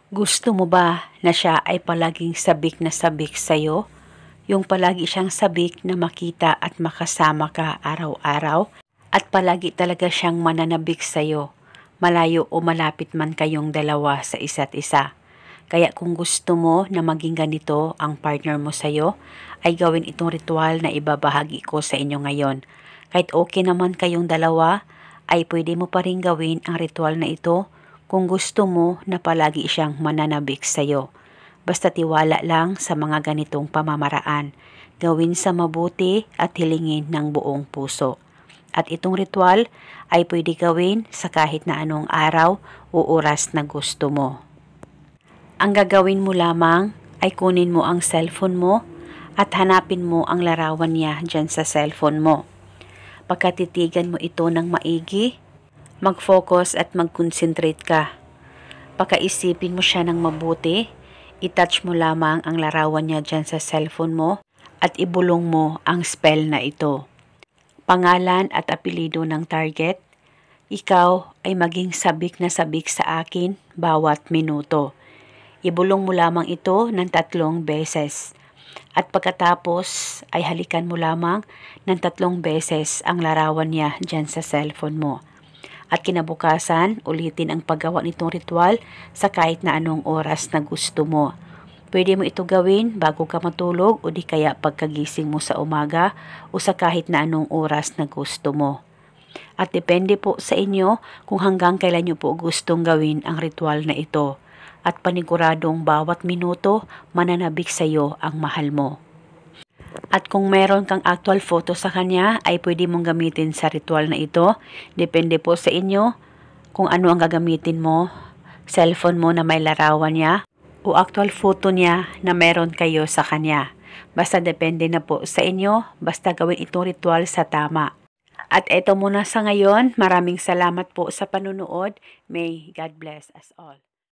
Gusto mo ba na siya ay palaging sabik na sabik sa'yo? Yung palagi siyang sabik na makita at makasama ka araw-araw? At palagi talaga siyang mananabik sa'yo, malayo o malapit man kayong dalawa sa isa't isa. Kaya kung gusto mo na maging ganito ang partner mo sa'yo, ay gawin itong ritual na ibabahagi ko sa inyo ngayon. Kahit okay naman kayong dalawa, ay pwede mo pa rin gawin ang ritual na ito kung gusto mo na palagi siyang mananabik sa'yo. Basta tiwala lang sa mga ganitong pamamaraan. Gawin sa mabuti at hilingin ng buong puso. At itong ritual ay pwede gawin sa kahit na anong araw o oras na gusto mo. Ang gagawin mo lamang ay kunin mo ang cellphone mo at hanapin mo ang larawan niya dyan sa cellphone mo. Pagkatitigan mo ito ng maigi, mag-focus at mag-concentrate ka. Pakaisipin mo siya ng mabuti, itouch mo lamang ang larawan niya dyan sa cellphone mo at ibulong mo ang spell na ito. Pangalan at apelido ng target, ikaw ay maging sabik na sabik sa akin bawat minuto. Ibulong mo lamang ito ng 3 beses. At pagkatapos ay halikan mo lamang ng 3 beses ang larawan niya dyan sa cellphone mo. At kinabukasan, ulitin ang paggawa nitong ritual sa kahit na anong oras na gusto mo. Pwede mo ito gawin bago ka matulog o di kaya pagkagising mo sa umaga o sa kahit na anong oras na gusto mo. At depende po sa inyo kung hanggang kailan nyo po gustong gawin ang ritual na ito. At paniguradong bawat minuto mananabik sa iyo ang mahal mo. At kung meron kang actual photo sa kanya, ay pwede mong gamitin sa ritual na ito. Depende po sa inyo kung ano ang gagamitin mo. Cellphone mo na may larawan niya o actual photo niya na meron kayo sa kanya. Basta depende na po sa inyo. Basta gawin itong ritual sa tama. At eto muna sa ngayon. Maraming salamat po sa panunood. May God bless us all.